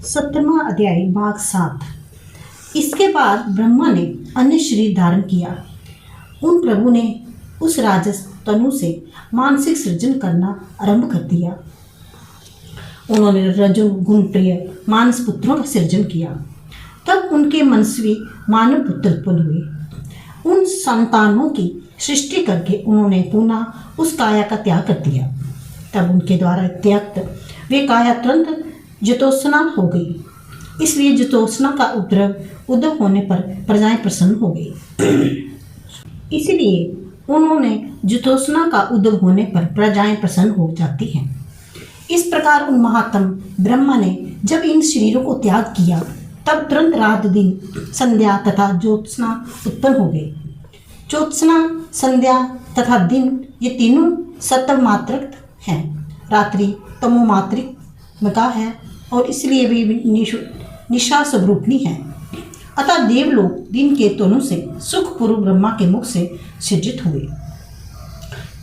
17वां अध्याय भाग 7। इसके बाद ब्रह्मा ने अन्य शरीर धारण किया। उन प्रभु ने उस राजस तनु से मानसिक सृजन करना आरंभ कर दिया। उन्होंने रजो गुण प्रिय मानस पुत्रों का सृजन किया। तब उनके मनस्वी मानव पुत्र उत्पन्न हुए। उन संतानों की सृष्टि करके उन्होंने पुनः उस काया का त्याग कर दिया। तब उनके द्वारा त्यक्त वे काया तुरंत ज्योत्सना हो गई। इसलिए ज्योत्सना का उदय होने पर प्रजाएं प्रसन्न हो गई। इसलिए उन्होंने ज्योत्सना का उदय होने पर प्रजाएं प्रसन्न हो जाती हैं। इस प्रकार उन महात्म ब्रह्मा ने जब इन शरीरों को त्याग किया तब तुरंत रात दिन संध्या तथा ज्योत्सना उत्पन्न हो गई। ज्योत्सना, संध्या तथा दिन ये तीनों सत्वमात्रक हैं। रात्रि तमोमात्रिक है और इसलिए वे निशा स्वरूपणी है। अतः देवलोक दिन के तनु से सुखपूर्व ब्रह्मा के मुख से सृजित हुए।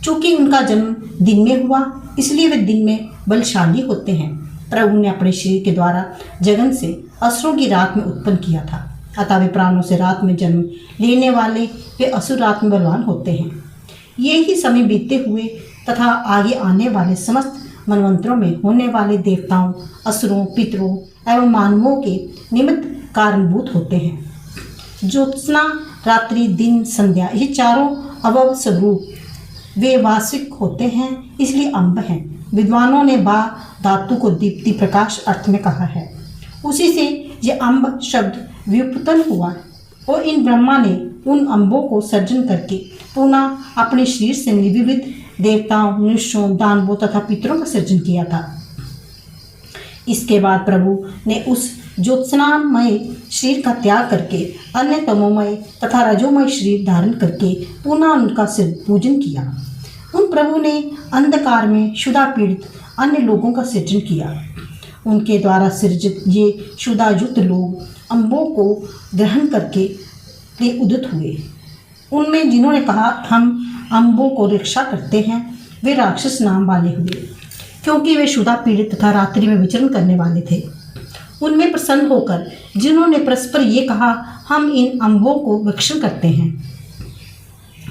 चूंकि उनका जन्म दिन में हुआ इसलिए वे दिन में बलशाली होते हैं। प्रभु ने अपने शरीर के द्वारा जगन से असुरों की रात में उत्पन्न किया था। अतः वे प्राणों से रात में जन्म लेने वाले वे असुर रात में बलवान होते हैं। ये ही समय बीतते हुए तथा आगे आने वाले समस्त मनवंतरों में होने वाले देवताओं, असुरों, पितरों एवं मानवों के निमित्त कारणभूत होते हैं। ज्योत्सना, रात्रि, दिन, संध्या ये चारों अवयव स्वरूप वे वास्तविक होते हैं, इसलिए अम्ब हैं। विद्वानों ने बा धातु को दीप्ति प्रकाश अर्थ में कहा है। उसी से ये अम्ब शब्द व्युत्पन्न हुआ और इन ब्रह्मा ने उन अम्बों को सर्जन करके पुनः अपने शरीर से विविध देवताओं, मनुष्यों, दानवों तथा पितरों का सृजन किया था। इसके बाद प्रभु ने उस ज्योत्सनामय शरीर का त्याग करके अन्य तमोमय तथा रजोमय शरीर धारण करके पुनः उनका पूजन किया। उन प्रभु ने अंधकार में क्षुधा पीड़ित अन्य लोगों का सृजन किया। उनके द्वारा सृजित ये क्षुधायुक्त लोग अम्बों को ग्रहण करके वे उदित हुए। उनमें जिन्होंने कहा हम अम्बों को रक्षा करते हैं वे राक्षस नाम वाले हुए, क्योंकि वे क्षुधा पीड़ित तथा रात्रि में विचरण करने वाले थे। उनमें प्रसन्न होकर जिन्होंने परस्पर ये कहा हम इन अम्बों को भक्षण करते हैं,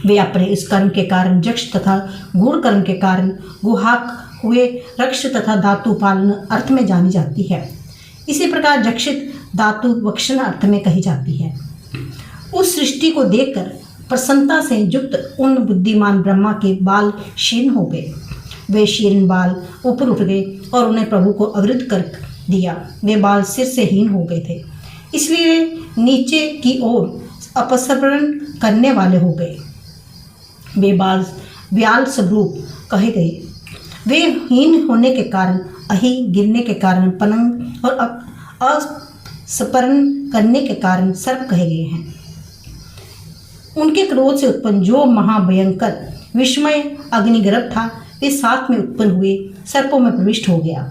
वे अपने इस कर्म के कारण यक्ष तथा गूढ़ कर्म के कारण गुहाक हुए। रक्ष तथा धातु पालन अर्थ में जानी जाती है। इसी प्रकार जक्षित धातु भक्षण अर्थ में कही जाती है। उस सृष्टि को देखकर प्रसन्नता से युक्त उन बुद्धिमान ब्रह्मा के बाल क्षीर्ण हो गए। वे क्षीर्ण बाल ऊपर उठ गए और उन्हें प्रभु को अवरुद्ध कर दिया। वे बाल सिर से हीन हो गए थे, इसलिए नीचे की ओर अपसरण करने वाले हो गए। वे बाल व्याल स्वरूप कहे गए। वे हीन होने के कारण, अहि गिरने के कारण पलंग और अस्परण करने के कारण सर्प कहे गए हैं। उनके क्रोध से उत्पन्न जो महाभयंकर विस्मय अग्निगर्भ था वे साथ में उत्पन्न हुए सर्पों में प्रविष्ट हो गया।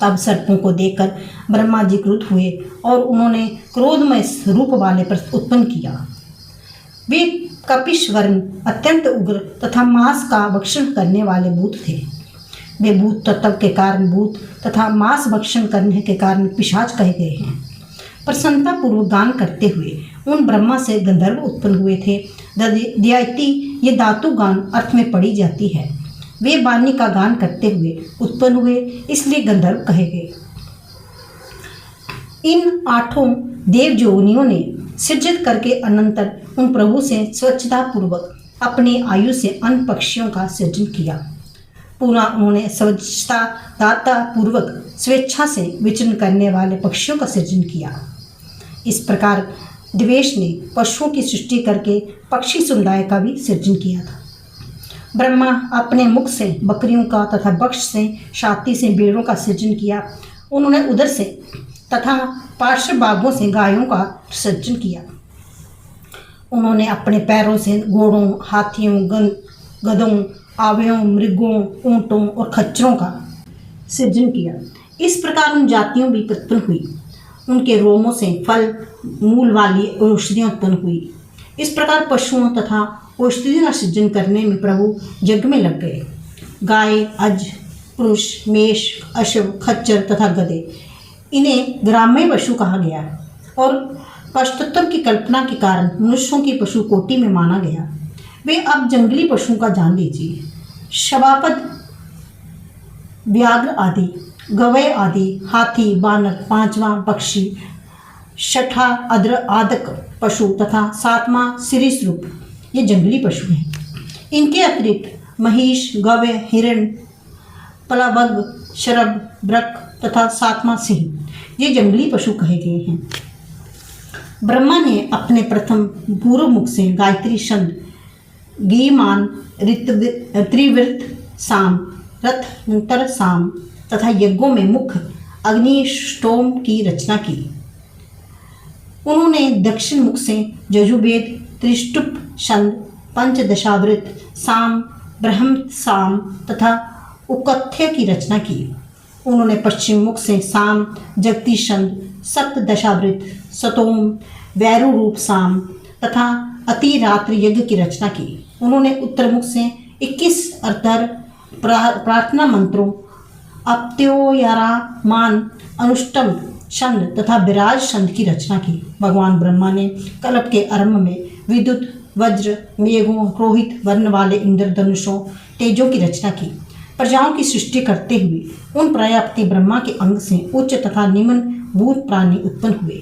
तब सर्पों को देखकर ब्रह्मा जी क्रुद्ध हुए और उन्होंने क्रोधमय रूप वाले पर उत्पन्न किया। वे कपिश वर्ण अत्यंत उग्र तथा मांस का भक्षण करने वाले भूत थे। वे भूत तत्व के कारण भूत तथा मांस भक्षण करने के कारण पिशाच कहे गए हैं। प्रसन्नता पूर्वक गान करते हुए उन ब्रह्मा से गंधर्व उत्पन्न हुए थे। दयाति ये धातु गान अर्थ में पढ़ी जाती है। वे वाणी का गान करते हुए उत्पन्न हुए, इसलिए गंधर्व कहे गए। इन 8 देव योनियों ने सृजित करके अनंतर उन प्रभु से स्वच्छता पूर्वक अपनी आयु से अन्य पक्षियों का सृजन किया। पुनः उन्होंने स्वच्छता दाता पूर्वक स्वेच्छा से विचरण करने वाले पक्षियों का सृजन किया। इस प्रकार देवेश ने पशुओं की सृष्टि करके पक्षी समुदाय का भी सृजन किया था। ब्रह्मा अपने मुख से बकरियों का तथा वक्ष से छाती से भेड़ों का सृजन किया। उन्होंने उदर से तथा पार्श्व भागों से गायों का सृजन किया। उन्होंने अपने पैरों से घोड़ों, हाथियों, गधों, आवेयों, मृगों, ऊंटों और खच्चरों का सृजन किया। इस प्रकार उन जातियों भी उत्पन्न हुई। उनके रोमों से फल मूल वाली औषधियाँ उत्पन्न हुई। इस प्रकार पशुओं तथा औषधियों का सृजन करने में प्रभु यज्ञ में लग गए। गाय, अज, पुरुष, मेष, अश्व, खच्चर तथा गधे इन्हें ग्राम्य पशु कहा गया और पशुतत्व की कल्पना के कारण मनुष्यों की पशु कोटि में माना गया। वे अब जंगली पशुओं का जान लीजिए। शवापद, व्याघ्र आदि, गवय आदि, हाथी, बानर, पांचवा पक्षी, छठा आदक पशु तथा सातवां सरीसृप, ये जंगली पशु हैं। इनके अतिरिक्त महिष, गवय, हिरण, प्लवग, शरभ, बृक तथा सातवां सिंह, ये जंगली पशु कहे गए हैं। ब्रह्मा ने अपने प्रथम पूर्व मुख से गायत्री छंद, गीयमान, त्रिवृत, साम, रथंतर साम तथा यज्ञों में मुख्य अग्निष्टोम की रचना की। उन्होंने दक्षिण मुख से यजुर्वेद, त्रिष्टुप छंद, पंचदशावृत, साम, ब्रह्म साम तथा उकथ्य की रचना की। उन्होंने पश्चिम मुख से साम, जगती छंद, सप्तदशावृत, सतोम, वैरू रूप साम तथा अतिरात्र यज्ञ की रचना की। उन्होंने उत्तर मुख से 21 अर्धर प्रार्थना मंत्रों, अप्त्योयारा मान, अनुष्टम छंद तथा विराज छंद की रचना की। भगवान ब्रह्मा ने कल्प के आरंभ में विद्युत, वज्र, मेघों, रोहित वर्ण वाले इंद्रधनुषों, तेजों की रचना की। प्रजाओं की सृष्टि करते हुए उन प्रजापति ब्रह्मा के अंग से उच्च तथा निम्न भूत प्राणी उत्पन्न हुए।